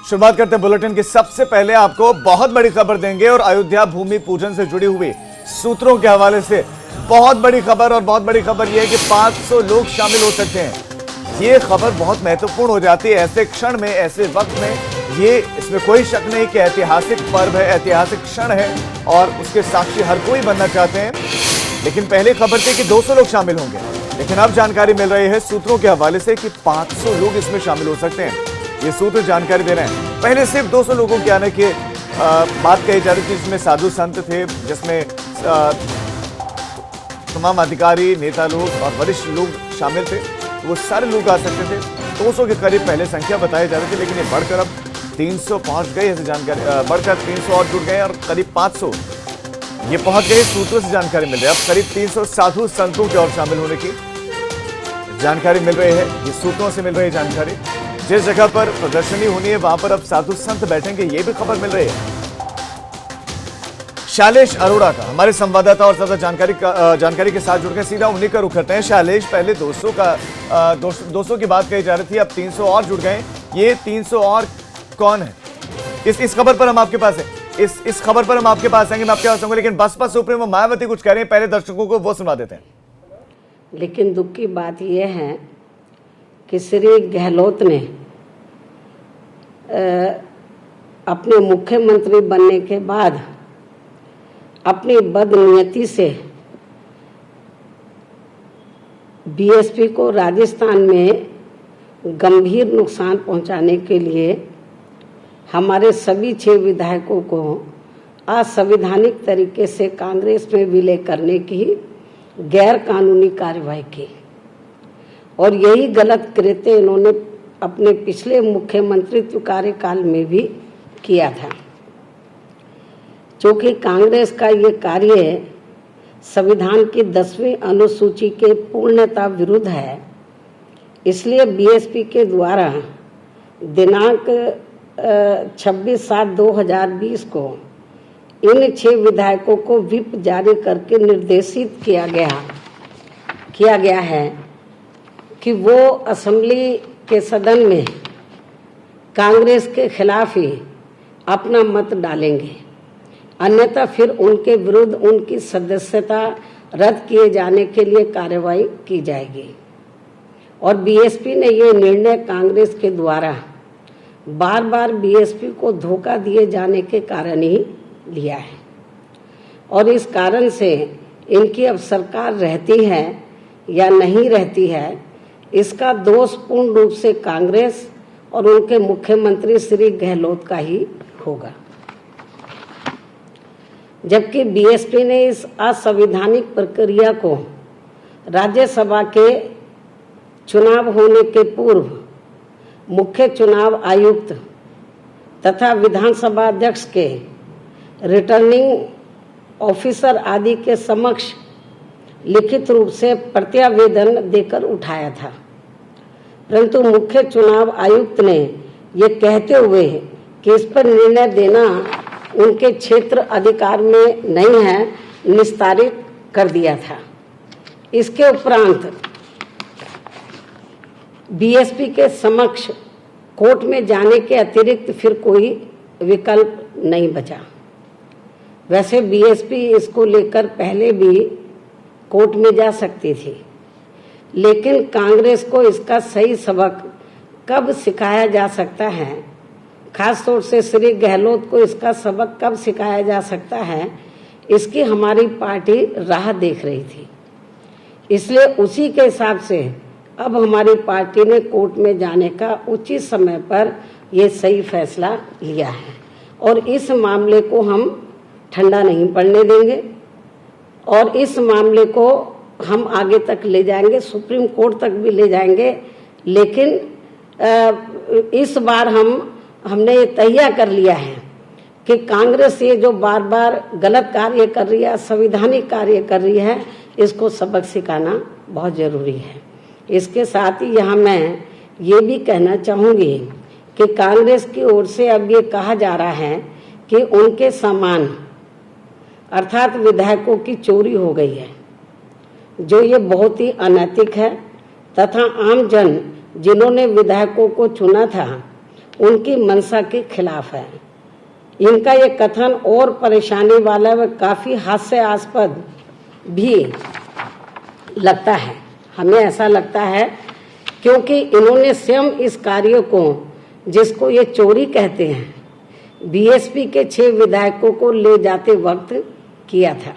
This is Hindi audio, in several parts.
शुरुआत करते हैं बुलेटिन की। सबसे पहले आपको बहुत बड़ी खबर देंगे और अयोध्या भूमि पूजन से जुड़ी हुई सूत्रों के हवाले से बहुत बड़ी खबर। और बहुत बड़ी खबर यह है कि 500 लोग शामिल हो सकते हैं। ये खबर बहुत महत्वपूर्ण हो जाती है ऐसे क्षण में, ऐसे वक्त में। ये इसमें कोई शक नहीं कि ऐतिहासिक पर्व है, ऐतिहासिक क्षण है और उसके साक्षी हर कोई बनना चाहते हैं। लेकिन पहले खबर थी कि 200 लोग शामिल होंगे, लेकिन अब जानकारी मिल रही है सूत्रों के हवाले से कि 500 लोग इसमें शामिल हो सकते हैं। ये सूत्र जानकारी दे रहे हैं। पहले सिर्फ 200 लोगों के आने की बात कही जा रही थी, जिसमें साधु संत थे, जिसमें तमाम अधिकारी, नेता लोग और वरिष्ठ लोग शामिल थे। वो सारे लोग आ सकते थे। 200 के करीब पहले संख्या बताई जा रही थी, लेकिन ये बढ़कर अब 300 पहुंच गई। ऐसी जानकारी बढ़कर 300 और जुड़ गए और करीब 500 ये पहुंच गए। सूत्रों से जानकारी मिल रही है अब करीब 300 साधु संतों के और शामिल होने की जानकारी मिल रही है। ये सूत्रों से मिल रही है जानकारी। जिस जगह पर प्रदर्शनी होनी है वहां पर अब साधु संत बैठेंगे, ये भी खबर मिल रही है। शैलेश अरोड़ा का हमारे संवाददाता और ज्यादा जानकारी के साथ जुड़ गए, सीधा उन्हीं का रुख करते हैं। शैलेश, पहले 200 की बात कही जा रही थी, अब 300 और जुड़ गए। ये 300 और कौन है? इस खबर पर हम आपके पास है। इस खबर पर हम आपके पास आएंगे, मैं आपके पास आऊंगा। लेकिन बसपा सुप्रीमो मायावती कुछ कह रहे हैं, पहले दर्शकों को वो सुना देते हैं। लेकिन दुख की बात यह है कि श्री गहलोत ने अपने मुख्यमंत्री बनने के बाद अपनी बदनीयती से बीएसपी को राजस्थान में गंभीर नुकसान पहुंचाने के लिए हमारे सभी 6 विधायकों को असंवैधानिक तरीके से कांग्रेस में विलय करने की गैर कानूनी कार्रवाई की। और यही गलत कृत्य इन्होंने अपने पिछले मुख्यमंत्रित्व कार्यकाल में भी किया था। चूंकि कांग्रेस का ये कार्य संविधान की 10वीं अनुसूची के पूर्णतः विरुद्ध है, इसलिए बीएसपी के द्वारा दिनांक 26/7/2020 को इन 6 विधायकों को व्हिप जारी करके निर्देशित किया गया है कि वो असेंबली के सदन में कांग्रेस के खिलाफ ही अपना मत डालेंगे, अन्यथा फिर उनके विरुद्ध उनकी सदस्यता रद्द किए जाने के लिए कार्रवाई की जाएगी। और बीएसपी ने ये निर्णय कांग्रेस के द्वारा बार बार बीएसपी को धोखा दिए जाने के कारण ही लिया है। और इस कारण से इनकी अब सरकार रहती है या नहीं रहती है, इसका दोष पूर्ण रूप से कांग्रेस और उनके मुख्यमंत्री श्री गहलोत का ही होगा। जबकि बीएसपी ने इस असंवैधानिक प्रक्रिया को राज्यसभा के चुनाव होने के पूर्व मुख्य चुनाव आयुक्त तथा विधानसभा अध्यक्ष के रिटर्निंग ऑफिसर आदि के समक्ष लिखित रूप से प्रत्यावेदन देकर उठाया था। परंतु मुख्य चुनाव आयुक्त ने ये कहते हुए कि इस पर निर्णय देना उनके क्षेत्र अधिकार में नहीं है, निस्तारित कर दिया था। इसके उपरांत बीएसपी के समक्ष कोर्ट में जाने के अतिरिक्त फिर कोई विकल्प नहीं बचा। वैसे बीएसपी इसको लेकर पहले भी कोर्ट में जा सकती थी, लेकिन कांग्रेस को इसका सही सबक कब सिखाया जा सकता है, खास तौर से श्री गहलोत को इसका सबक कब सिखाया जा सकता है, इसकी हमारी पार्टी राह देख रही थी। इसलिए उसी के हिसाब से अब हमारी पार्टी ने कोर्ट में जाने का उचित समय पर यह सही फैसला लिया है। और इस मामले को हम ठंडा नहीं पड़ने देंगे और इस मामले को हम आगे तक ले जाएंगे, सुप्रीम कोर्ट तक भी ले जाएंगे। लेकिन इस बार हमने ये तय कर लिया है कि कांग्रेस ये जो बार बार गलत कार्य कर रही है, असंवैधानिक कार्य कर रही है, इसको सबक सिखाना बहुत जरूरी है। इसके साथ ही यहाँ मैं ये भी कहना चाहूँगी कि कांग्रेस की ओर से अब ये कहा जा रहा है कि उनके सामान अर्थात विधायकों की चोरी हो गई है, जो ये बहुत ही अनैतिक है तथा आम जन जिन्होंने विधायकों को चुना था उनकी मंशा के खिलाफ है। इनका ये कथन और परेशानी वाला व काफ़ी हास्यास्पद भी लगता है। हमें ऐसा लगता है क्योंकि इन्होंने स्वयं इस कार्य को, जिसको ये चोरी कहते हैं, बीएसपी के 6 विधायकों को ले जाते वक्त किया था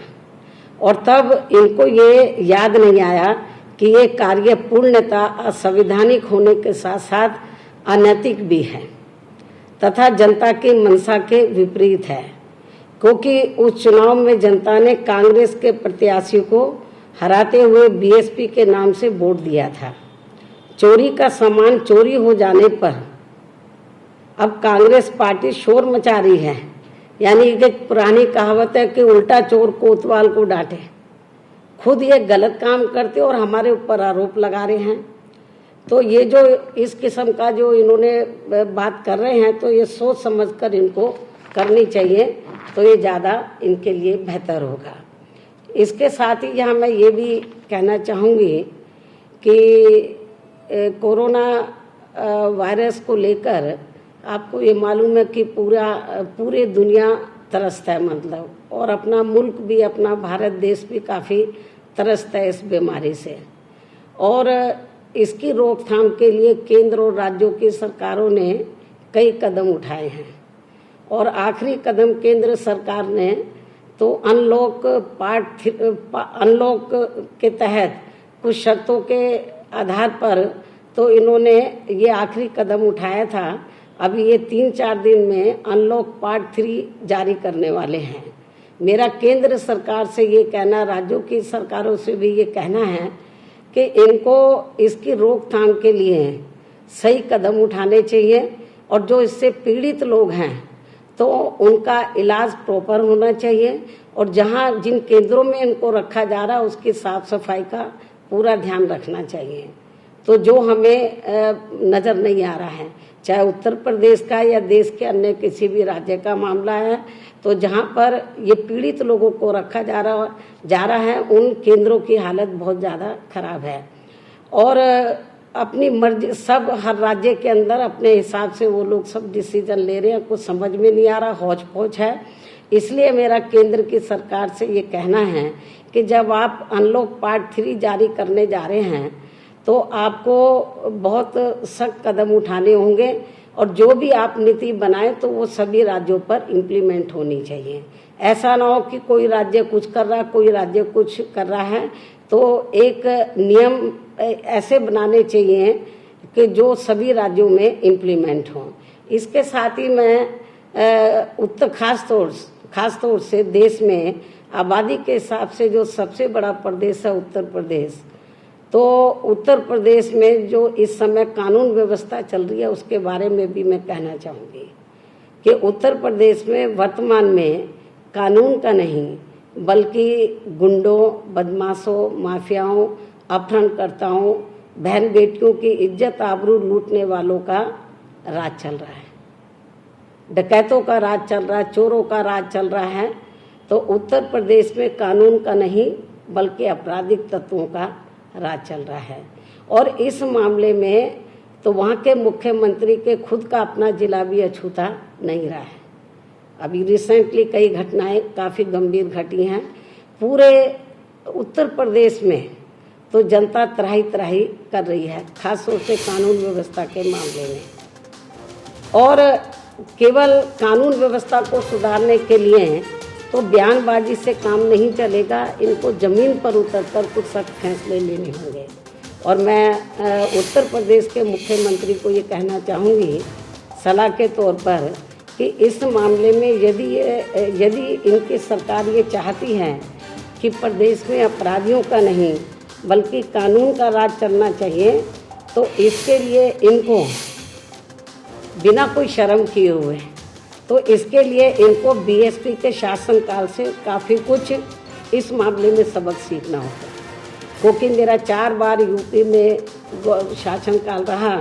और तब इनको ये याद नहीं आया कि ये कार्य पूर्णतः असंवैधानिक होने के साथ साथ अनैतिक भी है तथा जनता की मंशा के विपरीत है, क्योंकि उस चुनाव में जनता ने कांग्रेस के प्रत्याशी को हराते हुए बीएसपी के नाम से वोट दिया था। चोरी का सामान चोरी हो जाने पर अब कांग्रेस पार्टी शोर मचा रही है, यानी कि पुरानी कहावत है कि उल्टा चोर कोतवाल को डांटे। खुद ये गलत काम करते और हमारे ऊपर आरोप लगा रहे हैं। तो ये जो इस किस्म का जो इन्होंने बात कर रहे हैं, तो ये सोच समझकर इनको करनी चाहिए, तो ये ज़्यादा इनके लिए बेहतर होगा। इसके साथ ही यहाँ मैं ये भी कहना चाहूँगी कि कोरोना वायरस को लेकर आपको ये मालूम है कि पूरे दुनिया त्रस्त है, मतलब, और अपना मुल्क भी, अपना भारत देश भी काफ़ी त्रस्त है इस बीमारी से। और इसकी रोकथाम के लिए केंद्र और राज्यों की सरकारों ने कई कदम उठाए हैं और आखिरी कदम केंद्र सरकार ने तो अनलॉक के तहत कुछ शर्तों के आधार पर तो इन्होंने ये आखिरी कदम उठाया था। अभी ये 3-4 दिन में अनलॉक पार्ट 3 जारी करने वाले हैं। मेरा केंद्र सरकार से ये कहना, राज्यों की सरकारों से भी ये कहना है कि इनको इसकी रोकथाम के लिए सही कदम उठाने चाहिए और जो इससे पीड़ित लोग हैं तो उनका इलाज प्रॉपर होना चाहिए और जहाँ जिन केंद्रों में इनको रखा जा रहा है उसकी साफ सफाई का पूरा ध्यान रखना चाहिए। तो जो हमें नज़र नहीं आ रहा है, चाहे उत्तर प्रदेश का या देश के अन्य किसी भी राज्य का मामला है, तो जहाँ पर ये पीड़ित लोगों को रखा जा रहा है उन केंद्रों की हालत बहुत ज़्यादा खराब है और अपनी मर्जी सब हर राज्य के अंदर अपने हिसाब से वो लोग सब डिसीजन ले रहे हैं, कुछ समझ में नहीं आ रहा, हौच पौच है। इसलिए मेरा केंद्र की सरकार से ये कहना है कि जब आप अनलॉक पार्ट 3 जारी करने जा रहे हैं तो आपको बहुत सख्त कदम उठाने होंगे और जो भी आप नीति बनाएं तो वो सभी राज्यों पर इम्प्लीमेंट होनी चाहिए। ऐसा ना हो कि कोई राज्य कुछ कर रहा है, कोई राज्य कुछ कर रहा है। तो एक नियम ऐसे बनाने चाहिए कि जो सभी राज्यों में इम्प्लीमेंट हों। इसके साथ ही मैं उत्तर खास तौर से देश में आबादी के हिसाब से जो सबसे बड़ा प्रदेश है उत्तर प्रदेश, तो उत्तर प्रदेश में जो इस समय कानून व्यवस्था चल रही है उसके बारे में भी मैं कहना चाहूँगी कि उत्तर प्रदेश में वर्तमान में कानून का नहीं बल्कि गुंडों, बदमाशों, माफियाओं, अपहरणकर्ताओं, बहन बेटियों की इज्जत आबरू लूटने वालों का राज चल रहा है, डकैतों का राज चल रहा है, चोरों का राज चल रहा है। तो उत्तर प्रदेश में कानून का नहीं बल्कि आपराधिक तत्वों का राज चल रहा है और इस मामले में तो वहाँ के मुख्यमंत्री के खुद का अपना जिला भी अछूता नहीं रहा है। अभी रिसेंटली कई घटनाएं काफ़ी गंभीर घटी हैं पूरे उत्तर प्रदेश में, तो जनता त्राही त्राही कर रही है खासतौर से कानून व्यवस्था के मामले में। और केवल कानून व्यवस्था को सुधारने के लिए तो बयानबाजी से काम नहीं चलेगा, इनको ज़मीन पर उतरकर कुछ सख्त फैसले लेने होंगे। और मैं उत्तर प्रदेश के मुख्यमंत्री को ये कहना चाहूँगी सलाह के तौर पर कि इस मामले में यदि इनकी सरकार ये चाहती है कि प्रदेश में अपराधियों का नहीं बल्कि कानून का राज चलना चाहिए, तो इसके लिए इनको बिना कोई शर्म किए हुए तो इसके लिए इनको बीएसपी के शासनकाल से काफ़ी कुछ इस मामले में सबक सीखना होगा, क्योंकि मेरा 4 बार यूपी में शासनकाल रहा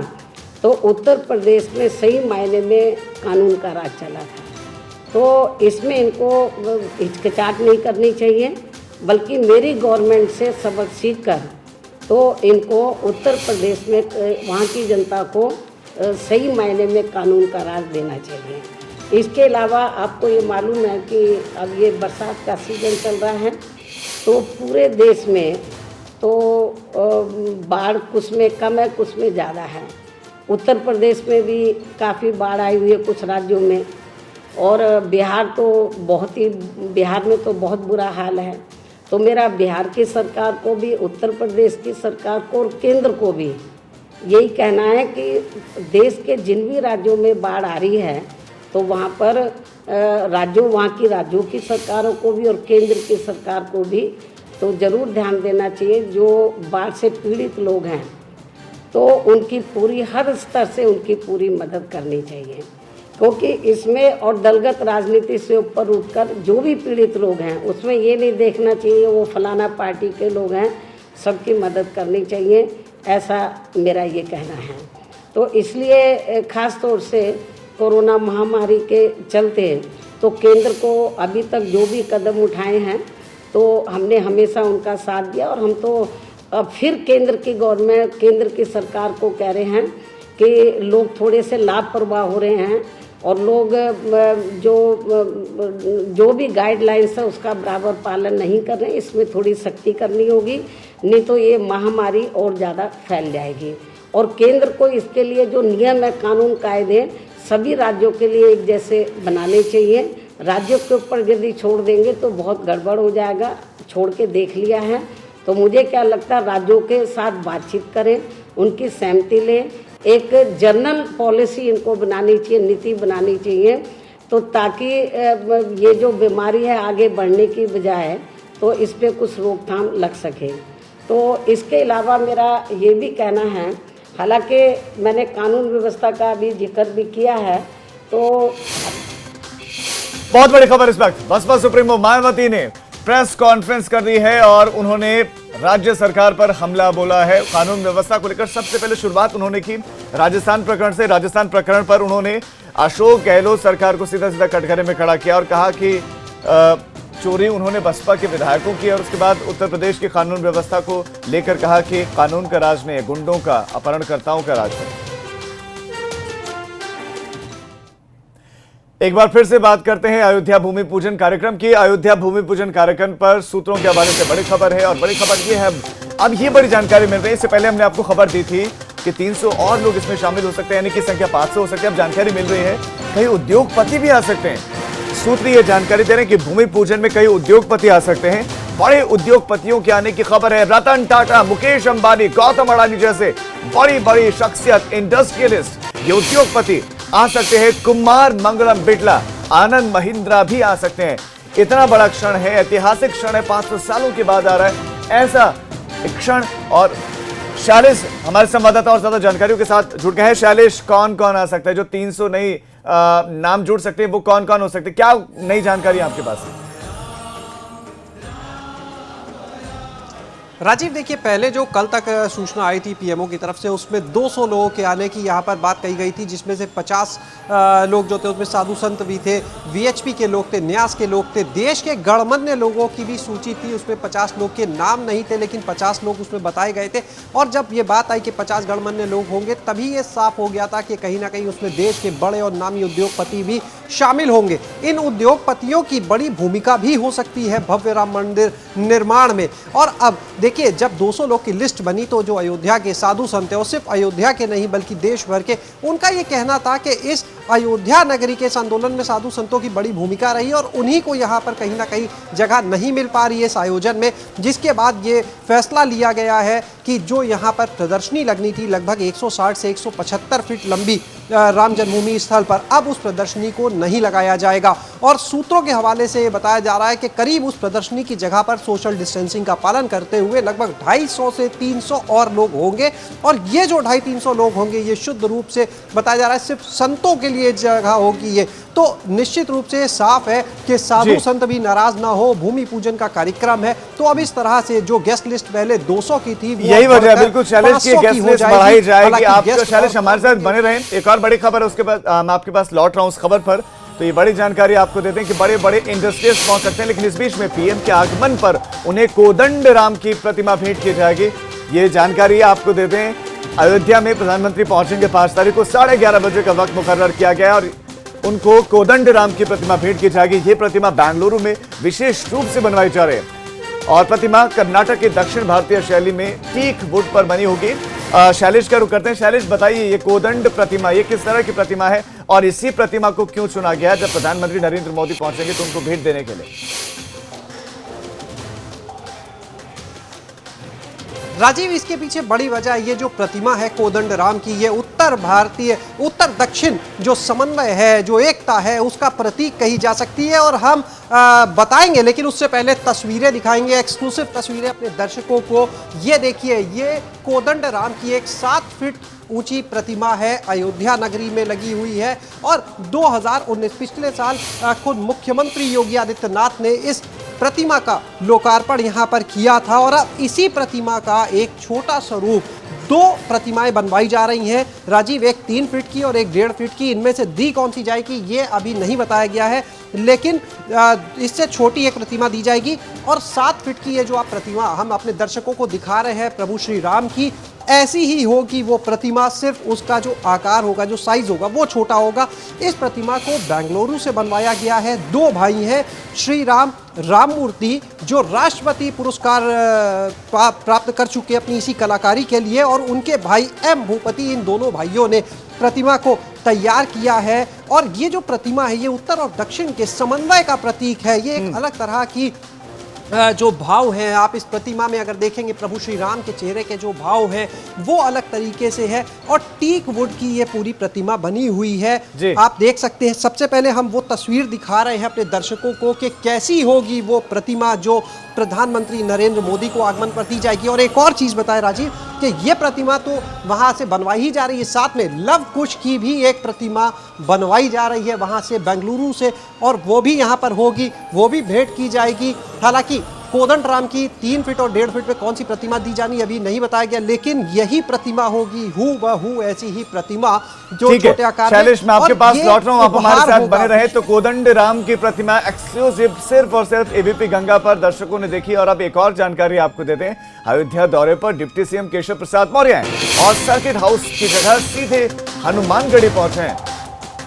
तो उत्तर प्रदेश में सही मायने में कानून का राज चला था। तो इसमें इनको हिचकिचाहट नहीं करनी चाहिए बल्कि मेरी गवर्नमेंट से सबक सीख कर तो इनको उत्तर प्रदेश में वहाँ की जनता को सही मायने में कानून का राज देना चाहिए। इसके अलावा आपको ये मालूम है कि अब ये बरसात का सीज़न चल रहा है, तो पूरे देश में तो बाढ़ कुछ में कम है, कुछ में ज़्यादा है। उत्तर प्रदेश में भी काफ़ी बाढ़ आई हुई है कुछ राज्यों में, और बिहार में तो बहुत बुरा हाल है। तो मेरा बिहार की सरकार को भी, उत्तर प्रदेश की सरकार को और केंद्र को भी यही कहना है कि देश के जिन भी राज्यों में बाढ़ आ रही है, तो वहाँ पर वहाँ की राज्यों की सरकारों को भी और केंद्र की सरकार को भी तो ज़रूर ध्यान देना चाहिए। जो बाढ़ से पीड़ित लोग हैं, तो उनकी पूरी, हर स्तर से उनकी पूरी मदद करनी चाहिए, क्योंकि इसमें और दलगत राजनीति से ऊपर उठकर जो भी पीड़ित लोग हैं, उसमें ये नहीं देखना चाहिए वो फलाना पार्टी के लोग हैं, सबकी मदद करनी चाहिए, ऐसा मेरा ये कहना है। तो इसलिए ख़ास तौर से कोरोना महामारी के चलते तो केंद्र को अभी तक जो भी कदम उठाए हैं, तो हमने हमेशा उनका साथ दिया, और हम तो अब फिर केंद्र की सरकार को कह रहे हैं कि लोग थोड़े से लापरवाह हो रहे हैं, और लोग जो भी गाइडलाइंस है उसका बराबर पालन नहीं कर रहे हैं। इसमें थोड़ी सख्ती करनी होगी, नहीं तो ये महामारी और ज़्यादा फैल जाएगी। और केंद्र को इसके लिए जो नियम है, कानून कायदे सभी राज्यों के लिए एक जैसे बनाने चाहिए। राज्यों के ऊपर यदि छोड़ देंगे तो बहुत गड़बड़ हो जाएगा। छोड़ के देख लिया है, तो मुझे क्या लगता है राज्यों के साथ बातचीत करें, उनकी सहमति लें, एक जनरल पॉलिसी इनको बनानी चाहिए, नीति बनानी चाहिए, तो ताकि ये जो बीमारी है आगे बढ़ने की बजाय तो इस पर कुछ रोकथाम लग सके। तो इसके अलावा मेरा ये भी कहना है, हालांकि मैंने कानून व्यवस्था का भी जिक्र भी किया है, तो बहुत बड़ी खबर इस वक्त बसपा सुप्रीमो मायावती ने प्रेस कॉन्फ्रेंस कर दी है और उन्होंने राज्य सरकार पर हमला बोला है। कानून व्यवस्था को लेकर सबसे पहले शुरुआत उन्होंने की राजस्थान प्रकरण से। राजस्थान प्रकरण पर उन्होंने अशोक गहलोत सरकार को सीधा सीधा कटघरे में खड़ा किया और कहा कि चोरी उन्होंने बसपा के विधायकों की, और उसके बाद उत्तर प्रदेश की कानून व्यवस्था को लेकर कहा कि कानून का राज नहीं, गुंडों का, अपहरणकर्ताओं का राज है। एक बार फिर से बात करते हैं अयोध्या भूमि पूजन कार्यक्रम की। अयोध्या भूमि पूजन कार्यक्रम पर सूत्रों के हवाले से बड़ी खबर है, और बड़ी खबर ये है, अब ये बड़ी जानकारी मिल रही है। इससे पहले हमने आपको खबर दी थी कि 300 और लोग इसमें शामिल हो सकते हैं, यानी कि संख्या 500 हो सकती है। अब जानकारी मिल रही है कई उद्योगपति भी आ सकते हैं। सूत्र ये जानकारी दे रहे हैं कि भूमि पूजन में कई उद्योगपति आ सकते हैं। बड़े उद्योगपतियों के आने की खबर है। रतन टाटा, मुकेश अंबानी, गौतम अडानी जैसे बड़ी बड़ी शख्सियत, इंडस्ट्रियलिस्ट, ये उद्योगपति आ सकते हैं। कुमार मंगलम बिड़ला, आनंद महिंद्रा भी आ सकते हैं। इतना बड़ा क्षण है, ऐतिहासिक क्षण है, 500 सालों के बाद आ रहा है ऐसा क्षण। और शैलेश हमारे संवाददाता और ज्यादा जानकारियों के साथ जुड़ गए हैं। शैलेश, कौन कौन आ सकता है? जो 300 नई नाम जुड़ सकते हैं वो कौन कौन हो सकते हैं? क्या नई जानकारी आपके पास है? राजीव, देखिए, पहले जो कल तक सूचना आई थी पीएमओ की तरफ से, उसमें 200 लोगों के आने की यहाँ पर बात कही गई थी, जिसमें से 50 लोग जो थे उसमें साधु संत भी थे, वीएचपी के लोग थे, न्यास के लोग थे, देश के गणमान्य लोगों की भी सूची थी। उसमें 50 लोग के नाम नहीं थे, लेकिन 50 लोग उसमें बताए गए थे। और जब ये बात आई कि 50 गणमान्य लोग होंगे, तभी ये साफ हो गया था कि कहीं ना कहीं उसमें देश के बड़े और नामी उद्योगपति भी शामिल होंगे। इन उद्योगपतियों की बड़ी भूमिका भी हो सकती है भव्य राम मंदिर निर्माण में। और अब देखिए, जब 200 लोग की लिस्ट बनी, तो जो अयोध्या के साधु संत हैं, और सिर्फ अयोध्या के नहीं बल्कि देश भर के, उनका ये कहना था कि इस अयोध्या नगरी के इस आंदोलन में साधु संतों की बड़ी भूमिका रही, और उन्हीं को यहाँ पर कहीं ना कहीं जगह नहीं मिल पा रही है इस आयोजन में। जिसके बाद ये फैसला लिया गया है कि जो यहाँ पर प्रदर्शनी लगनी थी लगभग 160 से 175 फीट लंबी राम जन्मभूमि स्थल पर, अब उस प्रदर्शनी को नहीं लगाया जाएगा। और सूत्रों के हवाले से ये बताया जा रहा है कि करीब उस प्रदर्शनी की जगह पर सोशल डिस्टेंसिंग का पालन करते हुए लगभग 250 से 300 और लोग होंगे। और ये जो 250-300 लोग होंगे, ये शुद्ध रूप से बताया जा रहा है सिर्फ संतों के लिए जगह होगी ये। तो निश्चित रूप से साफ है कि साधु संत भी नाराज ना हो, भूमि पूजन का कार्यक्रम है। तो अब इस तरह से जो गेस्ट लिस्ट पहले 200 की थी, यही वजह है बिल्कुल शैलेश की गेस्ट लिस्ट बढ़ाई जाएगी। आप शैलेश हमारे साथ बने रहें। एक और बड़ी खबर है, उसके बाद मैं आपके पास लौट रहा हूं उस खबर पर। तो ये बड़ी जानकारी आपको देते हैं कि बड़े बड़े इंडस्ट्रीज पहुंच सकते हैं, लेकिन इस बीच में पीएम के आगमन पर उन्हें कोदंड राम की प्रतिमा भेंट की जाएगी। ये जानकारी आपको देते हैं। अयोध्या में प्रधानमंत्री पहुंचेंगे 5 तारीख को 11:30 बजे का वक्त मुकर्रर किया गया और उनको कोदंड राम की प्रतिमा भेंट की जाएगी। ये प्रतिमा बेंगलुरु में विशेष रूप से बनवाई जा रही है और प्रतिमा कर्नाटक के दक्षिण भारतीय शैली में टीक वुड पर बनी होगी। शैलेश का रुख करते हैं। शैलेश, बताइए ये कोदंड प्रतिमा ये किस तरह की प्रतिमा है और इसी प्रतिमा को क्यों चुना गया जब प्रधानमंत्री नरेंद्र मोदी पहुंचेंगे तो उनको भेंट देने के लिए? राजीव, इसके पीछे बड़ी वजह ये जो प्रतिमा है कोदंड राम की, ये उत्तर भारतीय उत्तर दक्षिण जो समन्वय है, जो एकता है, उसका प्रतीक कही जा सकती है। और हम बताएंगे, लेकिन उससे पहले तस्वीरें दिखाएंगे, एक्सक्लूसिव तस्वीरें अपने दर्शकों को। ये देखिए, ये कोदंड राम की एक 7 फीट ऊंची प्रतिमा है, अयोध्या नगरी में लगी हुई है। और 2019 पिछले साल खुद मुख्यमंत्री योगी आदित्यनाथ ने इस प्रतिमा का लोकार्पण यहाँ पर किया था और अब इसी प्रतिमा का एक छोटा स्वरूप, 2 प्रतिमाएं बनवाई जा रही हैं राजीव, एक 3 फीट की और एक 1.5 फीट की। इनमें से दी कौन सी जाएगी ये अभी नहीं बताया गया है, लेकिन इससे छोटी एक प्रतिमा दी जाएगी। और 7 फीट की ये जो आप प्रतिमा हम अपने दर्शकों को दिखा रहे हैं प्रभु श्री राम की, ऐसी ही होगी वो प्रतिमा, सिर्फ उसका जो आकार होगा, जो साइज होगा वो छोटा होगा। इस प्रतिमा को बेंगलुरु से बनवाया गया है। 2 भाई हैं, श्री राम राममूर्ति, जो राष्ट्रपति पुरस्कार प्राप्त कर चुके अपनी इसी कलाकारी के लिए, और उनके भाई एम भूपति। इन दोनों भाइयों ने प्रतिमा को तैयार किया है। और ये जो प्रतिमा है ये उत्तर और दक्षिण के समन्वय का प्रतीक है। ये एक अलग तरह की जो भाव हैं, आप इस प्रतिमा में अगर देखेंगे प्रभु श्री राम के चेहरे के जो भाव हैं वो अलग तरीके से है। और टीक वुड की ये पूरी प्रतिमा बनी हुई है, आप देख सकते हैं। सबसे पहले हम वो तस्वीर दिखा रहे हैं अपने दर्शकों को कि कैसी होगी वो प्रतिमा जो प्रधानमंत्री नरेंद्र मोदी को आगमन पर दी जाएगी। और एक और चीज बताएं राजीव कि ये प्रतिमा तो वहां से बनवाई ही जा रही है, साथ में लव कुश की भी एक प्रतिमा बनवाई जा रही है वहां से, बेंगलुरु से, और वो भी यहाँ पर होगी, वो भी भेंट की जाएगी। हालांकि कोदंड राम की 3 फीट और 1.5 फीट में कौन सी प्रतिमा दी जानी अभी नहीं बताया गया, लेकिन यही प्रतिमा होगी, हूबहू ऐसी ही प्रतिमा जो छोटे आकार में। शैलेश, मैं आपके पास लौट रहा हूं, आप हमारे साथ बने रहे। तो कोदंड राम की प्रतिमा एक्सक्लूसिव सिर्फ और सिर्फ एबीपी गंगा पर दर्शकों ने देखी। और अब एक और जानकारी आपको देते हैं। अयोध्या दौरे पर डिप्टी सीएम केशव प्रसाद मौर्य हैं और सर्किट हाउस की जगह सीधे हनुमानगढ़ी पहुंचे हैं।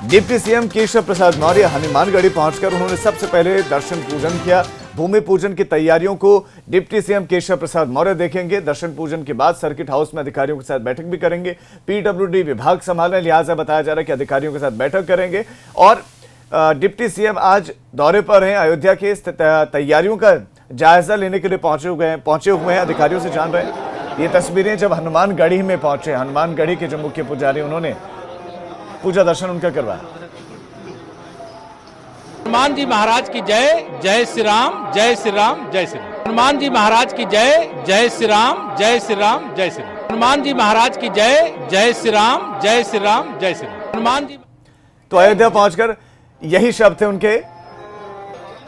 डिप्टी सीएम केशव प्रसाद मौर्य हनुमानगढ़ी पहुंचकर उन्होंने सबसे पहले दर्शन पूजन किया। भूमि पूजन की तैयारियों को डिप्टी सीएम केशव प्रसाद मौर्य देखेंगे। दर्शन पूजन के बाद सर्किट हाउस में अधिकारियों के साथ बैठक भी करेंगे। पीडब्ल्यूडी विभाग संभालने, लिहाजा बताया जा रहा है कि अधिकारियों के साथ बैठक करेंगे। और डिप्टी सीएम आज दौरे पर हैं, अयोध्या के तैयारियों का जायजा लेने के लिए पहुंचे हुए हैं, अधिकारियों से जान रहे हैं। ये तस्वीरें जब हनुमानगढ़ी में पहुंचे, हनुमानगढ़ी के जो मुख्य पुजारी उन्होंने पूजा दर्शन उनका करवाया। हनुमान जी महाराज की जय, जय श्री राम, जय श्री राम, जय श्री राम। हनुमान जी महाराज की जय, जय श्री राम, जय श्री राम, जय श्री राम। हनुमान जी महाराज की जय, जय श्री राम, जय श्री राम, जय श्री राम। हनुमान जी। तो अयोध्या पहुंचकर यही शब्द थे उनके,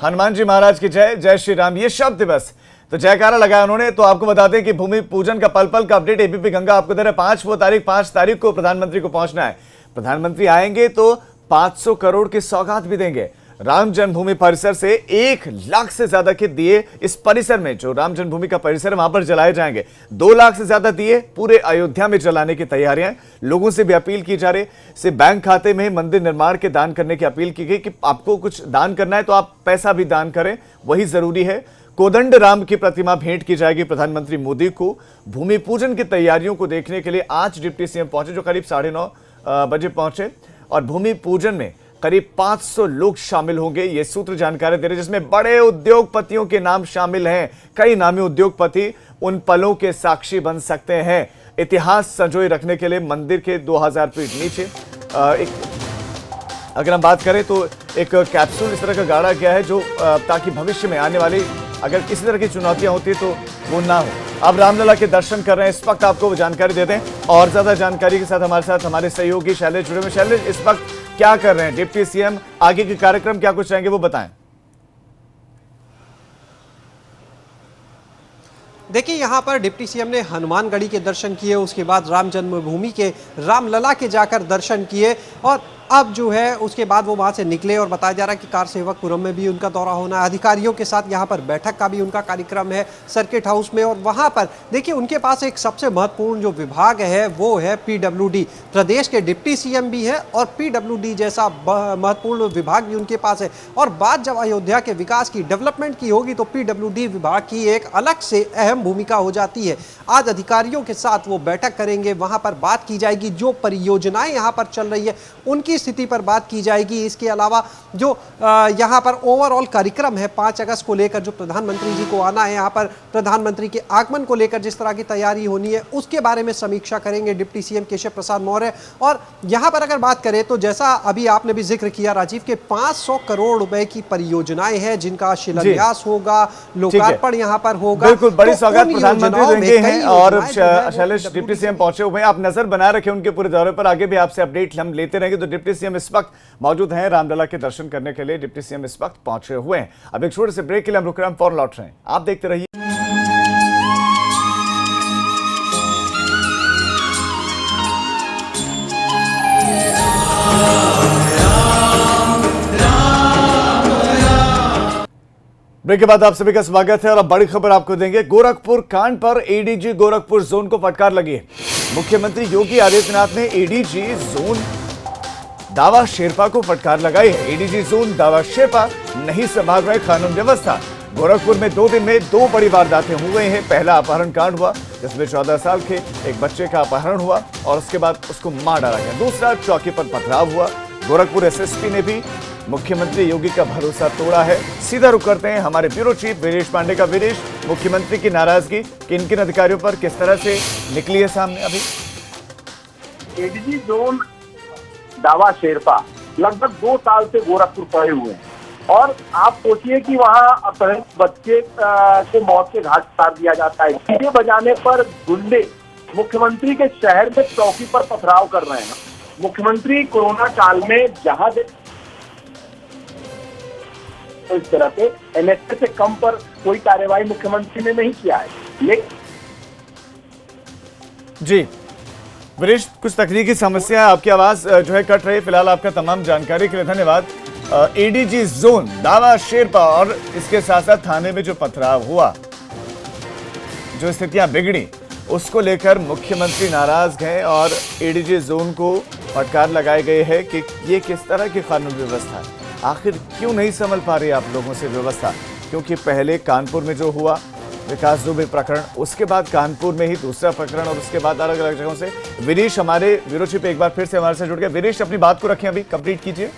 हनुमान जी महाराज की जय, जय श्री राम, ये शब्द बस। तो जयकारा लगाया उन्होंने। तो आपको बता दें कि भूमि पूजन का पल पल का अपडेट एबीपी गंगा आपको दे रहा है। 5 तारीख को प्रधानमंत्री को पहुंचना है। प्रधानमंत्री आएंगे तो 500 करोड़ की सौगात भी देंगे। राम जन्मभूमि परिसर से 1 लाख से ज्यादा के दिए इस परिसर में, जो राम जन्मभूमि का परिसर है वहां पर जलाए जाएंगे। 2 लाख से ज्यादा दिए पूरे अयोध्या में जलाने की तैयारियां। लोगों से भी अपील की जा रही है, बैंक खाते में मंदिर निर्माण के दान करने की अपील की गई कि आपको कुछ दान करना है तो आप पैसा भी दान करें, वही जरूरी है। कोदंड राम की प्रतिमा भेंट की जाएगी प्रधानमंत्री मोदी को। भूमि पूजन की तैयारियों को देखने के लिए आज डिप्टी सीएम पहुंचे, जो करीब 9:30 बजे पहुंचे। और भूमि पूजन में करीब 500 लोग शामिल होंगे, ये सूत्र जानकारी दे रहे हैं, जिसमें बड़े उद्योगपतियों के नाम शामिल हैं। कई नामी उद्योगपति उन पलों के साक्षी बन सकते हैं। इतिहास संजोए रखने के लिए मंदिर के 2000 फीट नीचे अगर हम बात करें तो एक कैप्सूल इस तरह का गाड़ा गया है, जो ताकि भविष्य में आने वाली अगर किसी तरह की चुनौतियां होती है तो वो ना हो। अब रामलला के दर्शन कर रहे हैं, इस वक्त आपको वो जानकारी देते हैं। और ज्यादा जानकारी के साथ हमारे सहयोगी शैलेश जुड़े हुए। शैलेश, इस वक्त क्या कर रहे हैं डिप्टी सीएम, आगे के कार्यक्रम क्या कुछ रहेंगे वो बताएं। देखिए, यहाँ पर डिप्टी सीएम ने हनुमानगढ़ी के दर्शन किए, उसके बाद राम जन्मभूमि के रामलला के जाकर दर्शन किए। और अब जो है उसके बाद वो वहां से निकले और बताया जा रहा है कि कार सेवकपुरम में भी उनका दौरा होना है, अधिकारियों के साथ यहाँ पर बैठक का भी उनका कार्यक्रम है सर्किट हाउस में। और वहां पर देखिए उनके पास एक सबसे महत्वपूर्ण जो विभाग है वो है पीडब्ल्यूडी। प्रदेश के डिप्टी सीएम भी है और पीडब्ल्यूडी जैसा महत्वपूर्ण विभाग भी उनके पास है। और बात जब अयोध्या के विकास की, डेवलपमेंट की होगी तो पीडब्ल्यूडी विभाग की एक अलग से अहम भूमिका हो जाती है। आज अधिकारियों के साथ वो बैठक करेंगे, वहां पर बात की जाएगी, जो परियोजनाएं यहां पर चल रही है उनकी स्थिति पर बात की जाएगी। इसके अलावा जो यहां पर ओवरऑल कार्यक्रम है 5 अगस्त को लेकर, जो प्रधानमंत्री जी को आना है, यहां पर प्रधानमंत्री के आगमन को लेकर जिस तरह की तैयारी होनी है उसके बारे में समीक्षा करेंगे डिप्टी सीएम केशव प्रसाद मौर्य। और यहां पर अगर बात करें तो जैसा अभी आपने भी जिक्र किया राजीव के 500 करोड़ रुपए की परियोजनाएं हैं जिनका शिलान्यास होगा, लोकार्पण यहां पर होगा। बिल्कुल, बड़ी तो सौगात उन प्रधानमंत्री योजनाओं देंगे में हैं कई और योजनाएं जो है वो शैलेश डिप्टी सीएम पहुंचे हुए हैं। आप नजर बना रखें उनके पूरे दौरे पर, आगे भी आपसे अपडेट हम लेते रहेंगे। तो डिप्टी सीएम इस वक्त मौजूद हैं रामलला के दर्शन करने के लिए, डिप्टी सीएम इस वक्त पहुंचे हुए हैं। अब एक छोटे से ब्रेक के लिए हम रुक रहे हैं, फौरन लौट रहे हैं, आप देखते रहिए। ब्रेक के बाद आप सभी का स्वागत है और अब बड़ी खबर आपको देंगे। गोरखपुर कांड पर एडीजी गोरखपुर जोन को फटकार लगी है। मुख्यमंत्री योगी आदित्यनाथ ने एडीजी जोन दावा शेरपा को फटकार लगाई है। एडीजी जोन दावा शेरपा नहीं संभाल रहे कानून व्यवस्था। गोरखपुर में 2 दिन में 2 बड़ी वारदातें हुई हैं। पहला अपहरण कांड हुआ जिसमें 14 साल के एक बच्चे का अपहरण हुआ और उसके बाद उसको मार डाला गया। दूसरा चौकी पर पथराव हुआ। गोरखपुर एसएसपी ने भी मुख्यमंत्री योगी का भरोसा तोड़ा है। सीधा रुख करते हैं हमारे ब्यूरो चीफ वीरेश पांडे का। वीरेश, मुख्यमंत्री की नाराजगी किन किन अधिकारियों पर किस तरह से निकली है सामने? अभी एडीजी जोन दावा शेरपा लगभग 2 साल से गोरखपुर पड़े हुए हैं और आप सोचिए कि वहां अपहृत बच्चे को मौत के घाट उतार दिया जाता है। डीजे बजाने पर गुंडे मुख्यमंत्री के शहर में चौकी पर पथराव कर रहे हैं। मुख्यमंत्री कोरोना काल में जहां तो इस तरह से एनएसए से कम पर कोई कार्यवाही मुख्यमंत्री ने नहीं किया है। लेकिन जी वीरेश, कुछ तकनीकी समस्या, आपकी आवाज जो है कट रही है। फिलहाल आपका तमाम जानकारी के लिए धन्यवाद। एडीजी जोन दावा शेरपा और इसके साथ साथ थाने में जो पथराव हुआ, जो स्थितियां बिगड़ी, उसको लेकर मुख्यमंत्री नाराज गए और एडीजी जोन को फटकार लगाए गए है कि ये किस तरह की कानून व्यवस्था है। आखिर क्यों नहीं संभल पा रही आप लोगों से व्यवस्था? क्योंकि पहले कानपुर में जो हुआ विकास दुबे प्रकरण, उसके बाद कानपुर में ही दूसरा प्रकरण और उसके बाद अलग अलग जगहों से। वीरेश हमारे ब्यूरो चीफ एक बार फिर से हमारे साथ जुड़ गए। वीरेश, अपनी बात को रखें, अभी कंप्लीट कीजिए।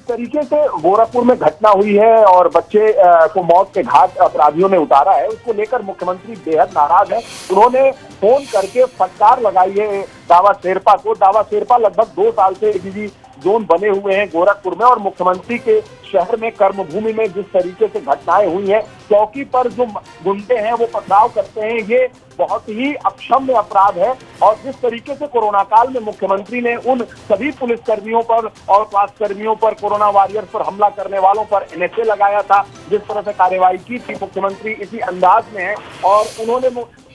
तरीके से गोरखपुर में घटना हुई है और बच्चे को मौत के घाट अपराधियों ने उतारा है, उसको लेकर मुख्यमंत्री बेहद नाराज है। उन्होंने फोन करके फटकार लगाई है दावा शेरपा को। दावा शेरपा लगभग 2 साल से एडीजी जोन बने हुए हैं गोरखपुर में और मुख्यमंत्री के शहर में कर्मभूमि में जिस तरीके से घटनाएं हुई हैं, चौकी पर जो गुंडे हैं वो पथराव करते हैं, ये बहुत ही अक्षम्य अपराध है। और जिस तरीके से कोरोना काल में मुख्यमंत्री ने उन सभी पुलिसकर्मियों पर और स्वास्थ्यकर्मियों पर, कोरोना वॉरियर्स पर हमला करने वालों पर एनएसए लगाया था, जिस तरह से कार्रवाई की थी, मुख्यमंत्री इसी अंदाज में है। और उन्होंने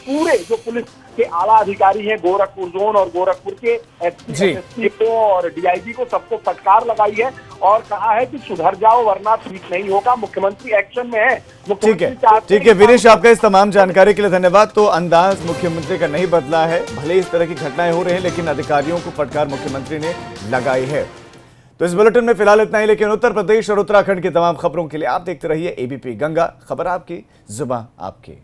पूरे जो पुलिस के आला अधिकारी हैं गोरखपुर जोन और गोरखपुर के एसपी को और डीआईजी को, सबको फटकार लगाई है और कहा है कि सुधर जाओ वरना ठीक नहीं होगा। मुख्यमंत्री एक्शन में है। ठीक है वीरेश, आपका इस तमाम जानकारी के लिए धन्यवाद। तो अंदाज मुख्यमंत्री का नहीं बदला है, भले इस तरह की घटनाएं हो रही हैं लेकिन अधिकारियों को फटकार मुख्यमंत्री ने लगाई है। तो इस बुलेटिन में फिलहाल इतना ही, लेकिन उत्तर प्रदेश और उत्तराखंड की तमाम खबरों के लिए आप देखते रहिए एबीपी गंगा। खबर आपकी, जुबान आपकी।